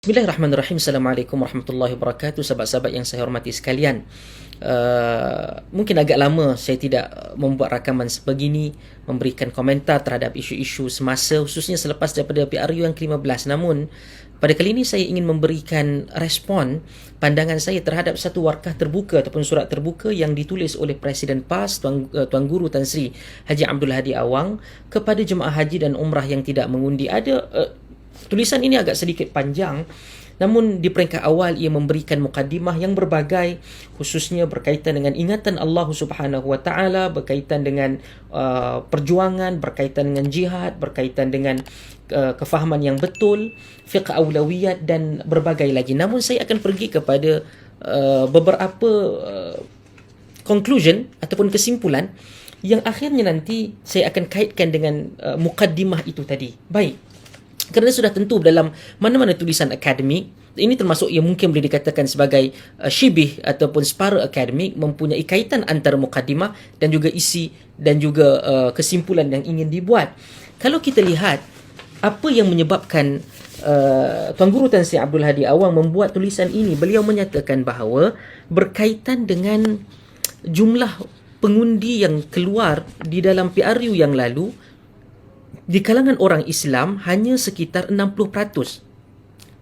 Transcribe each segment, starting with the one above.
Bismillahirrahmanirrahim. Assalamualaikum warahmatullahi wabarakatuh. Sahabat-sahabat yang saya hormati sekalian. Mungkin agak lama saya tidak membuat rakaman sebegini, memberikan komentar terhadap isu-isu semasa, khususnya selepas daripada PRU yang ke-15. Namun, pada kali ini saya ingin memberikan respon pandangan saya terhadap satu warkah terbuka ataupun surat terbuka yang ditulis oleh Presiden PAS Tuan Guru Tan Sri Haji Abdul Hadi Awang kepada jemaah haji dan umrah yang tidak mengundi. Tulisan ini agak sedikit panjang, namun di peringkat awal ia memberikan mukaddimah yang berbagai, khususnya berkaitan dengan ingatan Allah Subhanahu Wa Taala, berkaitan dengan perjuangan, berkaitan dengan jihad, berkaitan dengan kefahaman yang betul, fiqh aulawiyat dan berbagai lagi. Namun saya akan pergi kepada beberapa conclusion ataupun kesimpulan yang akhirnya nanti saya akan kaitkan dengan mukaddimah itu tadi. Baik. Kerana sudah tentu dalam mana-mana tulisan akademik, ini termasuk yang mungkin boleh dikatakan sebagai syibih ataupun separa akademik, mempunyai kaitan antara mukaddimah dan juga isi dan juga kesimpulan yang ingin dibuat. Kalau kita lihat apa yang menyebabkan Tuan Guru Tan Sri Abdul Hadi Awang membuat tulisan ini, beliau menyatakan bahawa berkaitan dengan jumlah pengundi yang keluar di dalam PRU yang lalu, di kalangan orang Islam hanya sekitar 60%.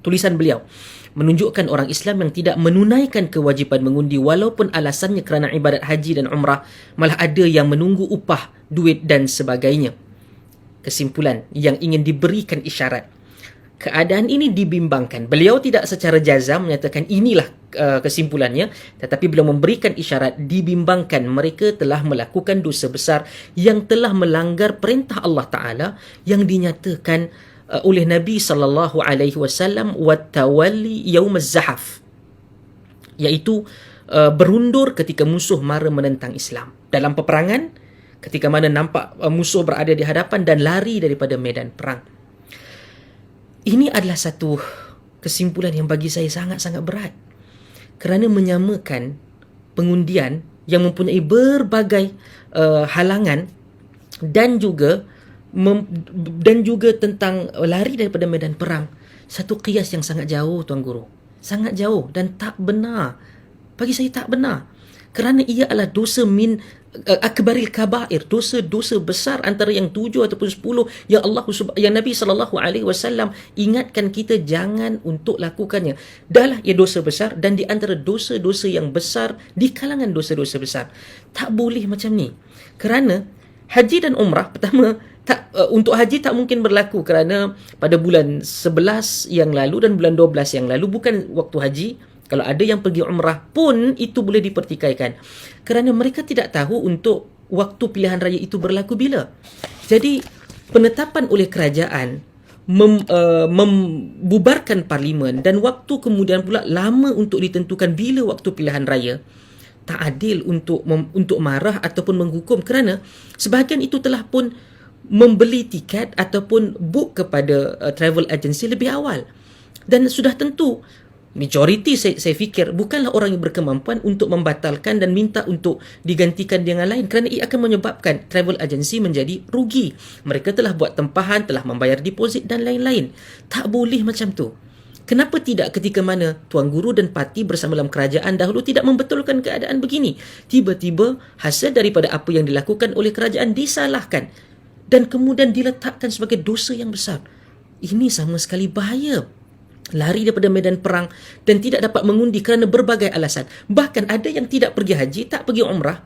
Tulisan beliau menunjukkan orang Islam yang tidak menunaikan kewajipan mengundi walaupun alasannya kerana ibadat haji dan umrah, malah ada yang menunggu upah, duit dan sebagainya. Kesimpulan yang ingin diberikan isyarat, keadaan ini dibimbangkan. Beliau tidak secara jazam menyatakan inilah kesimpulannya, tetapi beliau memberikan isyarat dibimbangkan mereka telah melakukan dosa besar yang telah melanggar perintah Allah Ta'ala yang dinyatakan oleh Nabi sallallahu alaihi wasallam, wattawalli yaumaz zahaf, iaitu berundur ketika musuh mara menentang Islam dalam peperangan, ketika mana nampak musuh berada di hadapan dan lari daripada medan perang. Ini adalah satu kesimpulan yang bagi saya sangat-sangat berat, kerana menyamakan pengundian yang mempunyai berbagai halangan dan juga tentang lari daripada medan perang. Satu qiyas yang sangat jauh, Tuan Guru. Sangat jauh dan tak benar. Bagi saya tak benar. Kerana ia adalah dosa akbaril kabair, dosa-dosa besar antara yang 7 ataupun 10 yang Nabi SAW ingatkan kita jangan untuk lakukannya. Dahlah ia dosa besar dan di antara dosa-dosa yang besar di kalangan dosa-dosa besar. Tak boleh macam ni. Kerana haji dan umrah, pertama, untuk haji tak mungkin berlaku kerana pada bulan 11 yang lalu dan bulan 12 yang lalu bukan waktu haji. Kalau ada yang pergi umrah pun itu boleh dipertikaikan, kerana mereka tidak tahu untuk waktu pilihan raya itu berlaku bila. Jadi penetapan oleh kerajaan membubarkan parlimen dan waktu kemudian pula lama untuk ditentukan bila waktu pilihan raya, tak adil untuk marah ataupun menghukum, kerana sebahagian itu telah pun membeli tiket ataupun book kepada travel agency lebih awal. Dan sudah tentu majoriti saya fikir bukanlah orang yang berkemampuan untuk membatalkan dan minta untuk digantikan dengan lain, kerana ia akan menyebabkan travel agency menjadi rugi. Mereka telah buat tempahan, telah membayar deposit dan lain-lain. Tak boleh macam tu. Kenapa tidak ketika mana Tuan Guru dan parti bersama dalam kerajaan dahulu tidak membetulkan keadaan begini? Tiba-tiba hasil daripada apa yang dilakukan oleh kerajaan disalahkan dan kemudian diletakkan sebagai dosa yang besar. Ini sama sekali bahaya. Lari daripada medan perang dan tidak dapat mengundi kerana berbagai alasan. Bahkan ada yang tidak pergi haji, tak pergi umrah,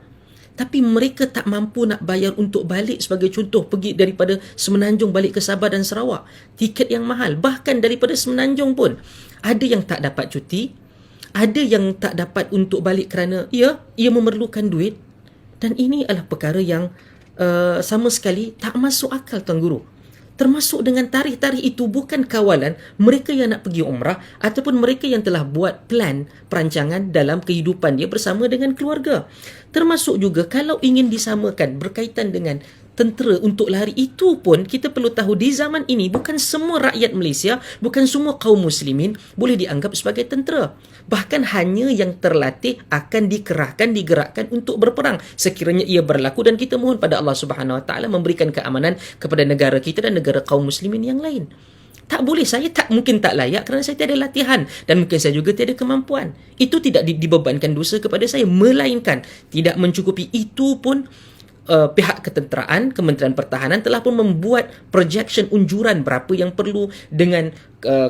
tapi mereka tak mampu nak bayar untuk balik. Sebagai contoh, pergi daripada Semenanjung balik ke Sabah dan Sarawak, tiket yang mahal. Bahkan daripada Semenanjung pun ada yang tak dapat cuti, ada yang tak dapat untuk balik kerana ia memerlukan duit. Dan ini adalah perkara yang sama sekali tak masuk akal, Tuan Guru. Termasuk dengan tarikh-tarikh itu bukan kawalan mereka yang nak pergi umrah ataupun mereka yang telah buat plan perancangan dalam kehidupan dia bersama dengan keluarga. Termasuk juga kalau ingin disamakan berkaitan dengan tentera untuk lari, itu pun kita perlu tahu di zaman ini bukan semua rakyat Malaysia, bukan semua kaum muslimin boleh dianggap sebagai tentera. Bahkan hanya yang terlatih akan digerakkan untuk berperang sekiranya ia berlaku, dan kita mohon pada Allah Subhanahu Wa Taala memberikan keamanan kepada negara kita dan negara kaum muslimin yang lain. Tak boleh, saya mungkin tak layak kerana saya tiada latihan dan mungkin saya juga tiada kemampuan. Itu tidak dibebankan dosa kepada saya, melainkan tidak mencukupi itu pun pihak ketenteraan, Kementerian Pertahanan telah pun membuat projection unjuran berapa yang perlu dengan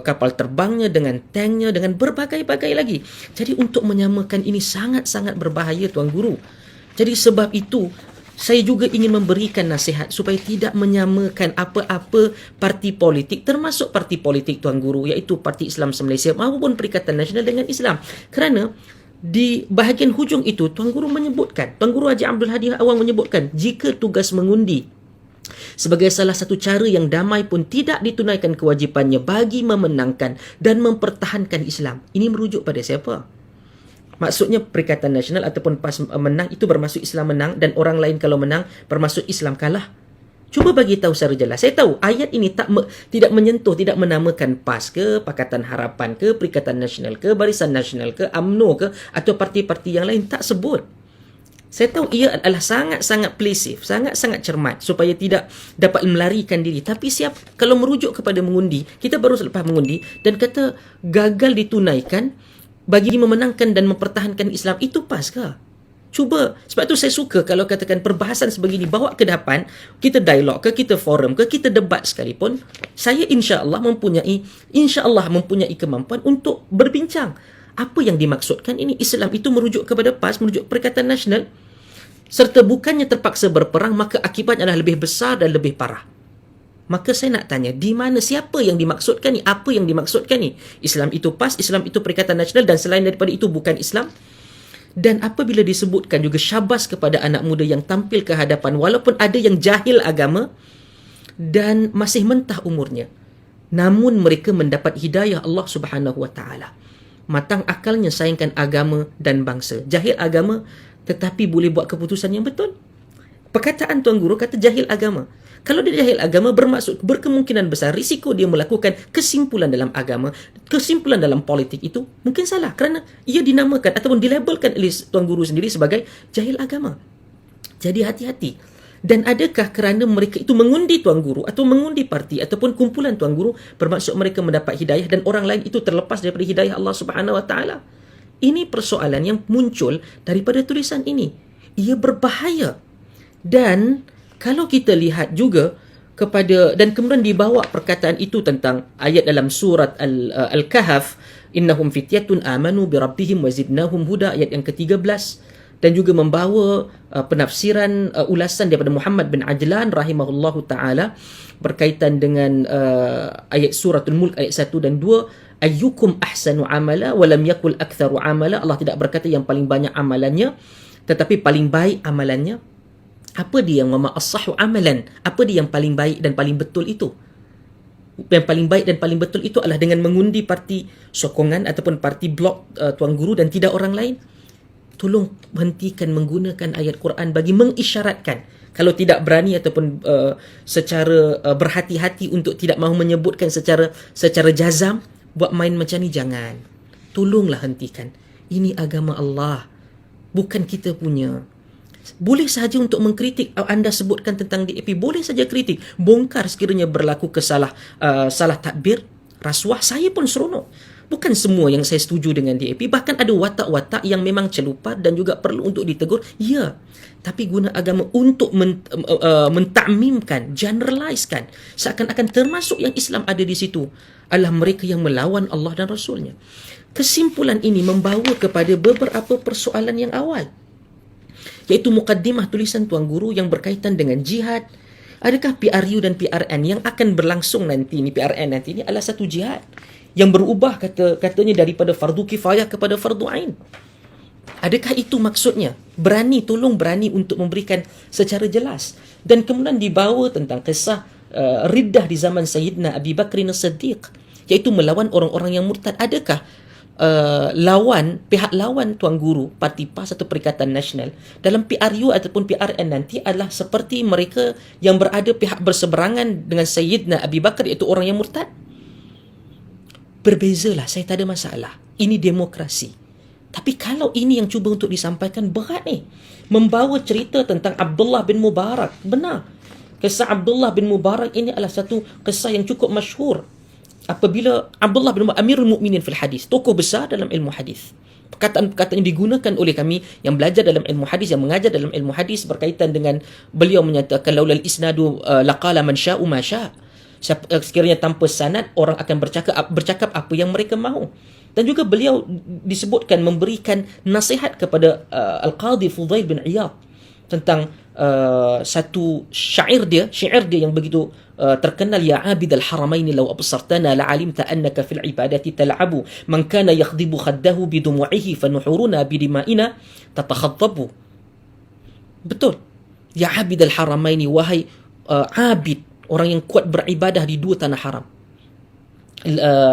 kapal terbangnya, dengan tanknya, dengan berbagai-bagai lagi. Jadi untuk menyamakan ini sangat-sangat berbahaya, Tuan Guru. Jadi sebab itu saya juga ingin memberikan nasihat supaya tidak menyamakan apa-apa parti politik, termasuk parti politik, Tuan Guru, iaitu Parti Islam Malaysia maupun Perikatan Nasional dengan Islam. Kerana di bahagian hujung itu, Tuan Guru menyebutkan, Tuan Guru Haji Abdul Hadi Awang menyebutkan, jika tugas mengundi sebagai salah satu cara yang damai pun tidak ditunaikan kewajipannya bagi memenangkan dan mempertahankan Islam. Ini merujuk pada siapa? Maksudnya Perikatan Nasional ataupun PAS menang, itu bermaksud Islam menang, dan orang lain kalau menang bermaksud Islam kalah. Cuba bagi tahu secara jelas. Saya tahu ayat ini tidak menyentuh, tidak menamakan PAS ke, Pakatan Harapan ke, Perikatan Nasional ke, Barisan Nasional ke, UMNO ke, atau parti-parti yang lain, tak sebut. Saya tahu ia adalah sangat-sangat pleasif, sangat-sangat cermat supaya tidak dapat melarikan diri. Tapi kalau merujuk kepada mengundi, kita baru selepas mengundi dan kata gagal ditunaikan bagi memenangkan dan mempertahankan Islam, itu PAS ke? Cuba, sebab tu saya suka kalau katakan perbahasan sebegini bawa ke depan, kita dialog ke, kita forum ke, kita debat sekalipun, saya insya-Allah mempunyai kemampuan untuk berbincang. Apa yang dimaksudkan ini? Islam itu merujuk kepada PAS, merujuk Perikatan Nasional, serta bukannya terpaksa berperang, maka akibatnya adalah lebih besar dan lebih parah. Maka saya nak tanya, di mana, siapa yang dimaksudkan ni? Apa yang dimaksudkan ni? Islam itu PAS, Islam itu Perikatan Nasional, dan selain daripada itu bukan Islam. Dan apabila disebutkan juga syabas kepada anak muda yang tampil ke hadapan, walaupun ada yang jahil agama dan masih mentah umurnya, namun mereka mendapat hidayah Allah Subhanahu Wa Taala. Matang akalnya sayangkan agama dan bangsa. Jahil agama tetapi boleh buat keputusan yang betul. Perkataan Tuan Guru kata jahil agama. Kalau dia jahil agama, bermaksud berkemungkinan besar risiko dia melakukan kesimpulan dalam agama, kesimpulan dalam politik itu mungkin salah kerana ia dinamakan ataupun dilabelkan oleh Tuan Guru sendiri sebagai jahil agama. Jadi hati-hati. Dan adakah kerana mereka itu mengundi Tuan Guru atau mengundi parti ataupun kumpulan Tuan Guru bermaksud mereka mendapat hidayah dan orang lain itu terlepas daripada hidayah Allah Subhanahu Wa Taala? Ini persoalan yang muncul daripada tulisan ini. Ia berbahaya. Dan kalau kita lihat juga kepada, dan kemudian dibawa perkataan itu tentang ayat dalam surat Al-Kahf, innahum fityatun amanu bi rabbihim wa zidnahum huda, ayat yang ke-13, dan juga membawa penafsiran ulasan daripada Muhammad bin Ajlan rahimahullahu taala berkaitan dengan ayat suratul Mulk ayat 1 dan 2, ayyukum ahsanu amala wa lam yakul aktsaru amala. Allah tidak berkata yang paling banyak amalannya tetapi paling baik amalannya. Apa dia yang as-sahhu amalan? Apa dia yang paling baik dan paling betul itu? Yang paling baik dan paling betul itu adalah dengan mengundi parti sokongan ataupun parti blok Tuan Guru dan tidak orang lain. Tolong hentikan menggunakan ayat Quran bagi mengisyaratkan. Kalau tidak berani ataupun secara berhati-hati untuk tidak mahu menyebutkan secara jazam, buat main macam ni jangan. Tolonglah hentikan. Ini agama Allah, bukan kita punya. Boleh sahaja untuk mengkritik. Anda sebutkan tentang DAP, boleh saja kritik, bongkar sekiranya berlaku salah takbir, rasuah, saya pun seronok. Bukan semua yang saya setuju dengan DAP, bahkan ada watak-watak yang memang celupat dan juga perlu untuk ditegur, ya. Tapi guna agama untuk mentakmimkan, generalisekan, seakan-akan termasuk yang Islam ada di situ adalah mereka yang melawan Allah dan Rasulnya. Kesimpulan ini membawa kepada beberapa persoalan yang awal, iaitu mukaddimah tulisan Tuan Guru yang berkaitan dengan jihad. Adakah PRU dan PRN yang akan berlangsung nanti ni, PRN nanti ni adalah satu jihad yang berubah katanya daripada fardu kifayah kepada fardu ain? Adakah itu maksudnya? Tolong berani untuk memberikan secara jelas. Dan kemudian dibawa tentang kisah riddah di zaman Sayyidina Abi Bakr As-Siddiq, iaitu melawan orang-orang yang murtad. Adakah pihak lawan Tuan Guru, Parti PAS atau Perikatan Nasional dalam PRU ataupun PRN nanti adalah seperti mereka yang berada pihak berseberangan dengan Sayyidina Abi Bakar, iaitu orang yang murtad? Berbezalah, saya tak ada masalah. Ini demokrasi. Tapi kalau ini yang cuba untuk disampaikan, berat ni. Membawa cerita tentang Abdullah bin Mubarak. Benar. Kisah Abdullah bin Mubarak ini adalah satu kisah yang cukup masyhur. apabila Abdullah bin Umar Amirul Mukminin fil hadis, tokoh besar dalam ilmu hadis, perkataan-perkataan yang digunakan oleh kami yang belajar dalam ilmu hadis, yang mengajar dalam ilmu hadis berkaitan dengan beliau menyatakan laulal isnadu laqala man sya'u ma sya'. Sekiranya tanpa sanad, orang akan bercakap apa yang mereka mahu. Dan juga beliau disebutkan memberikan nasihat kepada Al-Qadhi Fudail bin Iyad tentang satu syair dia yang begitu terkenal, ya abid al-haramain law absartana la'alimta annaka fil ibadati tal'abu man kana yakhdibu khaddahu bidumu'ihi fanuhuruna bidima'ina tatakhaddabu. Betul. Ya abid al-haramain, wahai abid, orang yang kuat beribadah di dua tanah haram.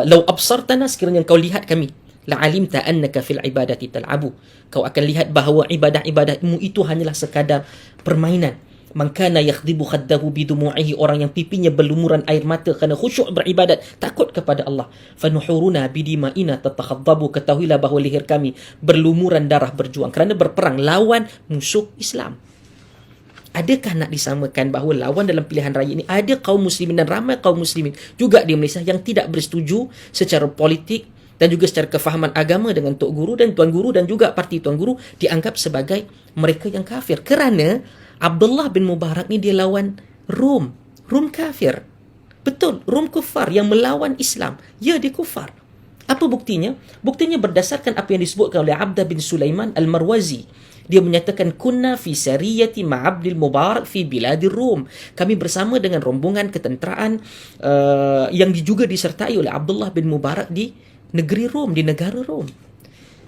Law absartana, sekiranya kau lihat kami, la'alimta annaka fil ibadati tal'abu, kau akan lihat bahawa ibadah-ibadahmu itu hanyalah sekadar permainan. Man kana yakhdibu khaddahu bidumu'ihi, orang yang pipinya berlumuran air mata kerana khusyuk beribadat, takut kepada Allah. Fanuhuruna bidima'ina tatakhaddabu, ketahuilah bahawa leher kami berlumuran darah berjuang kerana berperang lawan musuh Islam. Adakah nak disamakan bahawa lawan dalam pilihan raya ini ada kaum muslimin, dan ramai kaum muslimin juga di Malaysia yang tidak bersetuju secara politik dan juga secara kefahaman agama dengan Tok Guru dan Tuan Guru, dan juga parti Tuan Guru dianggap sebagai mereka yang kafir kerana Abdullah bin Mubarak ni dia lawan Rom kafir. Betul, Rom kufar yang melawan Islam. Ya, dia kufar. Apa buktinya? Buktinya berdasarkan apa yang disebutkan oleh Abdah bin Sulaiman Al-Marwazi. Dia menyatakan kunna fi sariyati ma'abdil Mubarak fi biladir Rum. Kami bersama dengan rombongan ketenteraan yang juga disertai oleh Abdullah bin Mubarak di negeri Rom, di negara Rom.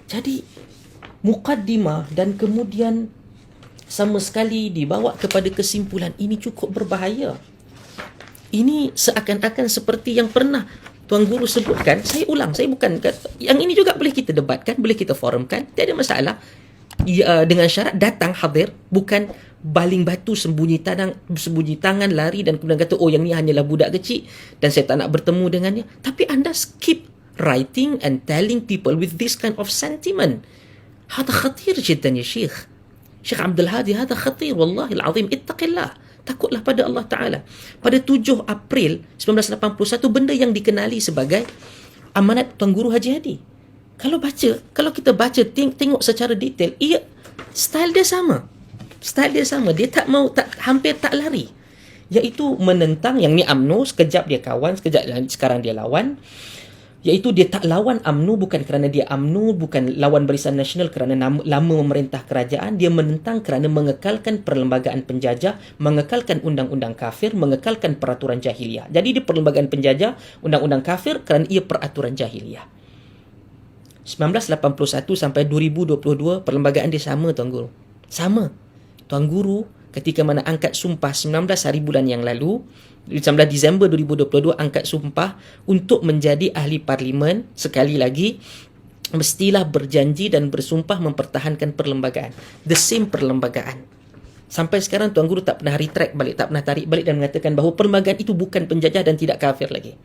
Jadi mukaddimah dan kemudian sama sekali dibawa kepada kesimpulan ini cukup berbahaya. Ini seakan-akan seperti yang pernah Tuan Guru sebutkan. Saya ulang, saya bukan kata, yang ini juga boleh kita debatkan, boleh kita forumkan, tidak ada masalah. Dengan syarat datang hadir, bukan baling batu, sembunyi tangan, lari dan kemudian kata oh yang ni hanyalah budak kecil dan saya tak nak bertemu dengannya. Tapi anda keep writing and telling people with this kind of sentiment. هذا خطير جدا يا شيخ عبد الهادي, هذا خطير والله العظيم. اتق الله, takutlah pada Allah Ta'ala. Pada 7 April 1981, benda yang dikenali sebagai amanat Tuan Guru Haji Hadi, kalau kita baca tengok secara detail, style dia sama. Dia hampir tak lari, iaitu menentang yang ni UMNO, sekejap dia kawan, sekarang dia lawan. Iaitu dia tak lawan UMNO bukan kerana dia UMNO, bukan lawan Barisan Nasional kerana lama memerintah kerajaan. Dia menentang kerana mengekalkan perlembagaan penjajah, mengekalkan undang-undang kafir, mengekalkan peraturan jahiliah. Jadi dia perlembagaan penjajah, undang-undang kafir kerana ia peraturan jahiliah. 1981 sampai 2022 perlembagaan dia sama, Tuan Guru. Sama. Tuan Guru ketika mana angkat sumpah 19 hari bulan yang lalu, 19 Disember 2022, angkat sumpah untuk menjadi ahli parlimen. Sekali lagi, mestilah berjanji dan bersumpah mempertahankan perlembagaan. The same perlembagaan. Sampai sekarang Tuan Guru tak pernah retract balik, tak pernah tarik balik dan mengatakan bahawa perlembagaan itu bukan penjajah dan tidak kafir lagi.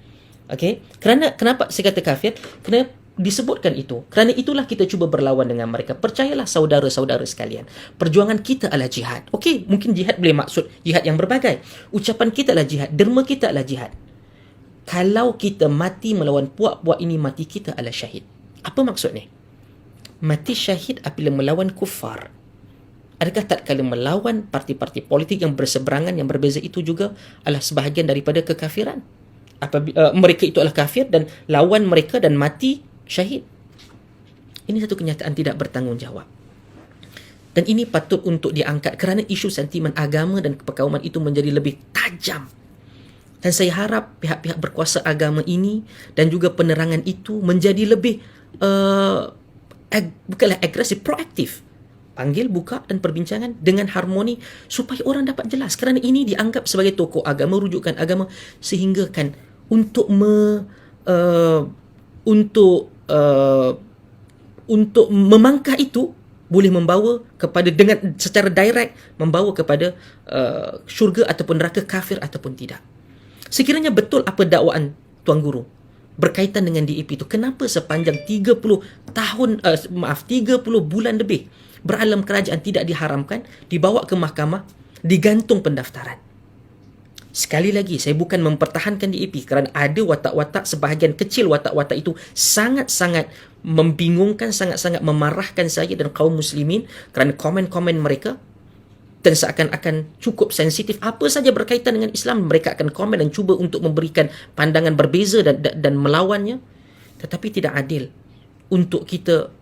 Okey? Kenapa saya kata kafir? Kerana disebutkan itu. Kerana itulah kita cuba berlawan dengan mereka. Percayalah saudara-saudara sekalian, perjuangan kita adalah jihad. Okey, mungkin jihad boleh maksud jihad yang berbagai. Ucapan kita adalah jihad, derma kita adalah jihad. Kalau kita mati melawan puak-puak ini, mati kita adalah syahid. Apa maksudnya? Mati syahid apabila melawan kufar. Adakah tak kala melawan parti-parti politik yang berseberangan, yang berbeza itu juga adalah sebahagian daripada kekafiran? Apabila mereka itu adalah kafir dan lawan mereka dan mati syahid. Ini satu kenyataan tidak bertanggungjawab. Dan ini patut untuk diangkat kerana isu sentimen agama dan perkauman itu menjadi lebih tajam. Dan saya harap pihak-pihak berkuasa agama ini dan juga penerangan itu menjadi lebih bukanlah agresif, proaktif. Panggil, buka dan perbincangan dengan harmoni supaya orang dapat jelas. Kerana ini dianggap sebagai tokoh agama, rujukan agama, sehingga kan untuk memangkah itu boleh membawa kepada, dengan secara direct membawa kepada syurga ataupun neraka, kafir ataupun tidak. Sekiranya betul apa dakwaan Tuan Guru berkaitan dengan DAP itu, kenapa sepanjang 30 bulan lebih beralam kerajaan tidak diharamkan, dibawa ke mahkamah, digantung pendaftaran? Sekali lagi, saya bukan mempertahankan DAP kerana ada watak-watak, sebahagian kecil watak-watak itu sangat-sangat membingungkan, sangat-sangat memarahkan saya dan kaum muslimin kerana komen-komen mereka dan seakan-akan cukup sensitif. Apa saja berkaitan dengan Islam, mereka akan komen dan cuba untuk memberikan pandangan berbeza dan melawannya. Tetapi tidak adil untuk kita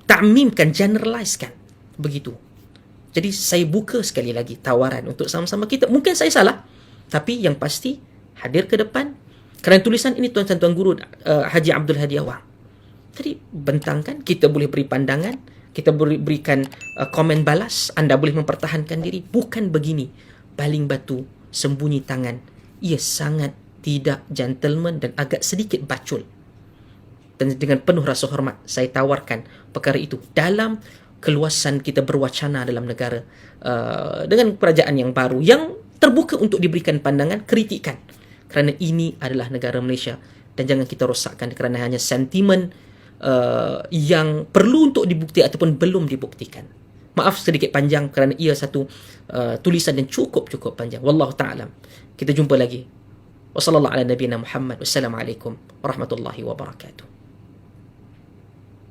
takmimkan, generalisekan begitu. Jadi saya buka sekali lagi tawaran untuk sama-sama kita. Mungkin saya salah, tapi yang pasti hadir ke depan. Kerana tulisan ini Tuan-Tuan Guru Haji Abdul Hadi Awang. Jadi bentangkan, kita boleh beri pandangan, kita boleh berikan komen balas, anda boleh mempertahankan diri. Bukan begini, baling batu, sembunyi tangan. Ia sangat tidak gentleman dan agak sedikit bacul. Dan dengan penuh rasa hormat, saya tawarkan perkara itu dalam keluasan kita berwacana dalam negara dengan kerajaan yang baru yang terbuka untuk diberikan pandangan, kritikan, kerana ini adalah negara Malaysia dan jangan kita rosakkan kerana hanya sentimen yang perlu untuk dibukti ataupun belum dibuktikan. Maaf sedikit panjang kerana ia satu tulisan yang cukup panjang. Wallahu ta'ala. Kita jumpa lagi. Wassalamualaikum warahmatullahi wabarakatuh.